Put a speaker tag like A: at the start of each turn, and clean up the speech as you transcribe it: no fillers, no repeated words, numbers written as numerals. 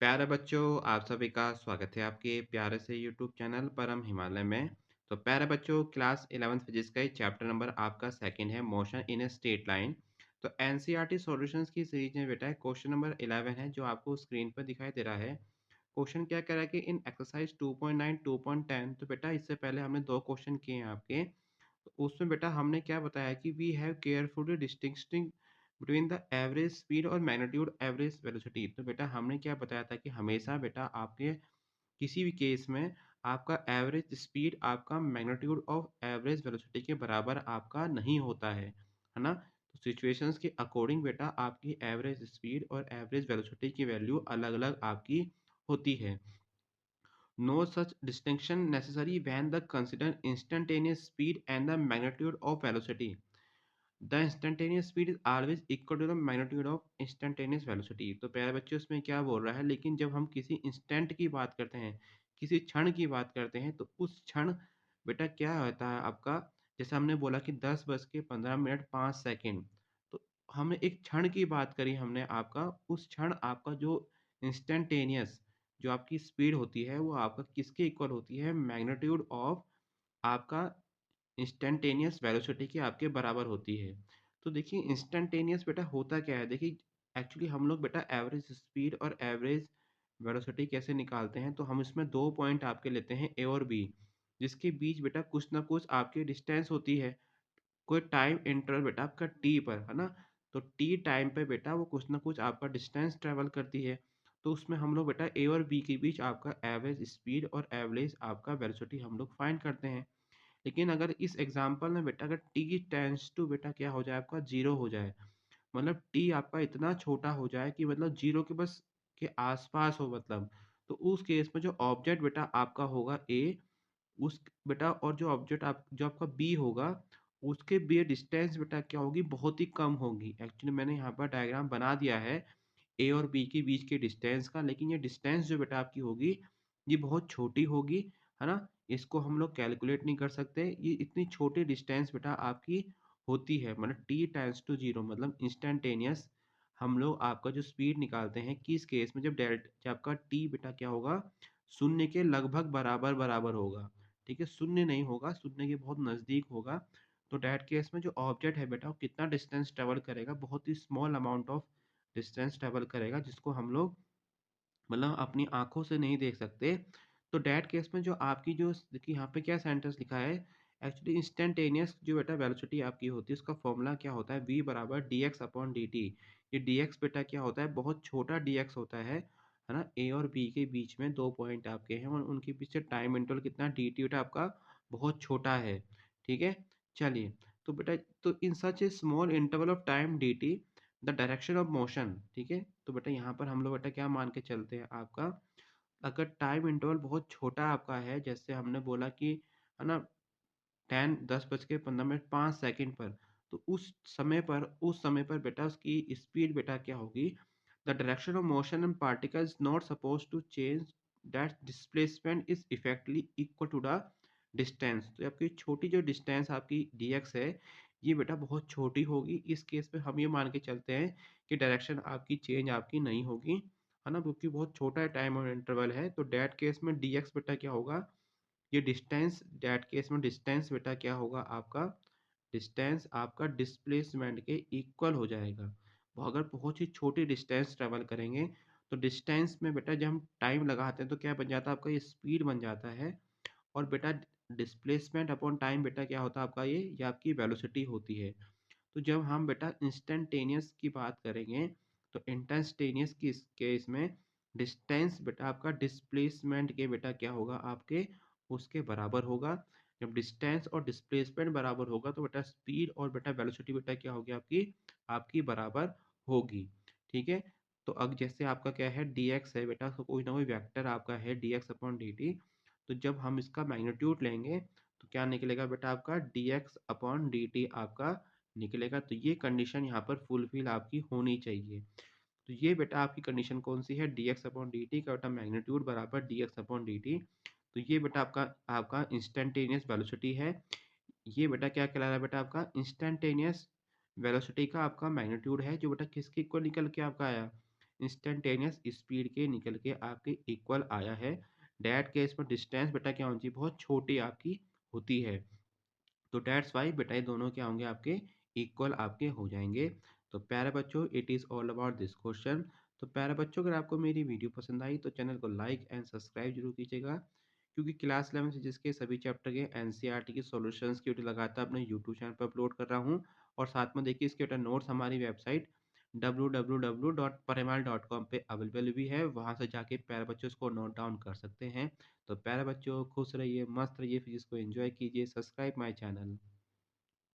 A: प्यारे बच्चों, आप सभी का स्वागत है आपके प्यारे से यूट्यूब चैनल परम हिमालय में। तो प्यारे बच्चों, क्लास 11th फिजिक्स का ही चैप्टर नंबर आपका सेकंड है, motion in a straight line. तो एनसीईआरटी सॉल्यूशंस की सीरीज में बेटा क्वेश्चन नंबर 11 है, जो आपको स्क्रीन पर दिखाई दे रहा है। क्वेश्चन क्या कह रहा है कि इन एक्सरसाइज 2.9 2.10, तो बेटा इससे पहले हमने दो क्वेश्चन किए हैं आपके। तो उसमें बेटा हमने क्या बताया कि we have carefully distinguishing between the average speed और मैग्नीट्यूड एवरेज वेलोसिटी। तो बेटा हमने क्या बताया था कि हमेशा बेटा आपके किसी भी केस में आपका एवरेज स्पीड आपका मैग्नीट्यूड ऑफ एवरेज वेलोसिटी के बराबर आपका नहीं होता है ना। तो सिचुएशंस के अकॉर्डिंग बेटा आपकी एवरेज स्पीड और एवरेज वेलोसिटी की वैल्यू अलग अलग आपकी होती है। No such distinction necessary when the consider instantaneous speed and the magnitude of velocity. The instantaneous speed is always equal to the magnitude of instantaneous velocity। तो प्यारे बच्चों, इसमें क्या बोल रहा है, लेकिन जब हम किसी इंस्टेंट की बात करते हैं, किसी क्षण की बात करते हैं, तो उस क्षण बेटा क्या होता है आपका, जैसे हमने बोला कि 10:15 5 सेकेंड। तो हमने एक क्षण की बात करी, हमने आपका उस क्षण आपका जो इंस्टेंटेनियस जो आपकी स्पीड होती है वो आपका किसके इक्वल होती है, मैग्नीट्यूड ऑफ आपका इंस्टेंटेनियस वेलोसिटी के आपके बराबर होती है। तो देखिए इंस्टेंटेनियस बेटा होता क्या है, देखिए एक्चुअली हम लोग बेटा एवरेज स्पीड और एवरेज वेलोसिटी कैसे निकालते हैं, तो हम इसमें दो पॉइंट आपके लेते हैं ए और बी, जिसके बीच बेटा कुछ ना कुछ आपकी डिस्टेंस होती है। कोई टाइम इंटरवल बेटा आपका टी पर है ना। तो टी टाइम पे बेटा वो कुछ ना कुछ आपका डिस्टेंस ट्रेवल करती है। तो उसमें हम लोग बेटा ए और बी के बीच आपका एवरेज स्पीड और एवरेज आपका वेलोसिटी हम लोग फाइंड करते हैं। लेकिन अगर इस एग्जांपल में बेटा अगर टी टेंस टू बेटा क्या हो जाए, आपका जीरो हो जाए, मतलब टी आपका इतना छोटा हो जाए कि मतलब जीरो के बस के आसपास हो, मतलब तो उस केस में जो ऑब्जेक्ट बेटा आपका होगा ए, उस बेटा और जो ऑब्जेक्ट आप जो आपका बी होगा, उसके बीच डिस्टेंस बेटा क्या होगी, बहुत ही कम होगी। एक्चुअली मैंने यहाँ पर डायग्राम बना दिया है ए और बी के बीच के डिस्टेंस का, लेकिन ये डिस्टेंस जो बेटा आपकी होगी ये बहुत छोटी होगी, है ना। इसको हम लोग कैलकुलेट नहीं कर सकते, ये इतनी छोटी डिस्टेंस बेटा आपकी होती है, मतलब टी टाइम्स टू जीरो, मतलब इंस्टेंटेनियस। हम लोग आपका जो स्पीड निकालते हैं किस केस में, जब आपका टी बेटा क्या होगा, शून्य के लगभग बराबर बराबर होगा। ठीक है, शून्य नहीं होगा, शून्य के बहुत नज़दीक होगा। तो डैट केस में जो ऑब्जेक्ट है बेटा वो कितना डिस्टेंस ट्रेवल करेगा, बहुत ही small amount of distance travel करेगा, जिसको हम लोग मतलब अपनी आंखों से नहीं देख सकते। तो डैट केस में जो आपकी जो देखिए यहाँ पे क्या सेंटेंस लिखा है, एक्चुअली इंस्टेंटेनियस जो बेटा वेलोसिटी आपकी होती है उसका फॉर्मूला क्या होता है, v बराबर D x upon D T. ये डी एक्स बेटा क्या होता है, बहुत छोटा डी एक्स होता है ना। ए और बी के बीच में दो पॉइंट आपके हैं और उनके पीछे टाइम इंटरवल कितना, डी टी बेटा आपका बहुत छोटा है। ठीक है, चलिए। तो बेटा तो in such a small interval of time D T the direction of motion. ठीक है, तो बेटा यहाँ पर हम लोग बेटा क्या मान के चलते हैं आपका, अगर टाइम इंटरवल बहुत छोटा आपका है, जैसे हमने बोला कि है ना 10:15 5 सेकंड पर, तो उस समय पर बेटा उसकी स्पीड बेटा क्या होगी, the direction of motion and particle is not suppose to change, that displacement is effectively equal to the distance. तो आपकी छोटी जो डिस्टेंस आपकी dx है, ये बेटा बहुत छोटी होगी। इस केस में हम ये मान के चलते हैं कि डायरेक्शन आपकी चेंज आपकी नहीं होगी, है ना, क्योंकि बहुत छोटा टाइम और इंटरवल है। तो डैट केस में dx बेटा क्या होगा, ये डिस्टेंस डैट केस में डिस्टेंस बेटा क्या होगा आपका, डिस्टेंस आपका डिस्प्लेसमेंट के इक्वल हो जाएगा। वो अगर बहुत ही छोटी डिस्टेंस ट्रेवल करेंगे, तो डिस्टेंस में बेटा जब हम टाइम लगाते हैं तो क्या बन जाता है आपका, ये स्पीड बन जाता है। और बेटा डिस्प्लेसमेंट अपॉन टाइम बेटा क्या होता है आपका, ये आपकी वेलोसिटी होती है। तो जब हम बेटा इंस्टेंटेनियस की बात करेंगे, तो इंस्टेंटेनियस की इस केस में डिस्टेंस बेटा आपका डिस्प्लेसमेंट के बेटा क्या होगा आपके, उसके बराबर होगा। जब डिस्टेंस और डिस्प्लेसमेंट बराबर होगा तो बेटा स्पीड और बेटा वेलोसिटी बेटा क्या होगी आपकी, आपकी बराबर होगी। ठीक है, तो अब जैसे आपका क्या है, dx है बेटा, तो कोई ना कोई वेक्टर आपका है dx अपॉन dt। तो जब हम इसका मैग्नीट्यूड लेंगे तो क्या निकलेगा बेटा आपका, dx अपॉन dt आपका निकलेगा। तो ये कंडीशन यहाँ पर फुलफिल आपकी होनी चाहिए। तो ये बेटा आपकी कंडीशन कौन सी है, dx अपॉन dt का बेटा मैग्नीट्यूड बराबर dx अपॉन dt। तो ये बेटा आपका आपका इंस्टेंटेनियस वेलोसिटी है। ये बेटा क्या कहला रहा है बेटा, आपका इंस्टेंटेनियस वेलोसिटी का आपका मैग्नीट्यूड है, जो बेटा किसके इक्वल निकल के आपका आया, इंस्टेंटेनियस स्पीड के निकल के आपके इक्वल आया है। डैट केस में डिस्टेंस बेटा क्या होनी चाहिए, बहुत छोटी आपकी होती है। तो दैट्स व्हाई बेटा ये दोनों क्या होंगे आपके, इक्वल आपके हो जाएँगे। तो प्यारे बच्चों, it is all about this question. तो प्यारे बच्चों, अगर आपको मेरी वीडियो पसंद आई तो चैनल को लाइक एंड सब्सक्राइब ज़रूर कीजिएगा, क्योंकि क्लास 11 फिजिक्स के सभी चैप्टर के एनसीईआरटी के सॉल्यूशंस की वीडियो लगातार अपने यूट्यूब चैनल पर अपलोड कर रहा हूँ। और साथ में देखिए इसके बेटा नोट्स हमारी वेबसाइट www.parimal.com पे अवेलेबल भी है, वहाँ से जाके प्यारे बच्चों इसको नोट डाउन कर सकते हैं। तो प्यारे बच्चों, खुश रहिए, मस्त रहिए, फिजिक्स को एंजॉय कीजिए, सब्सक्राइब माय चैनल।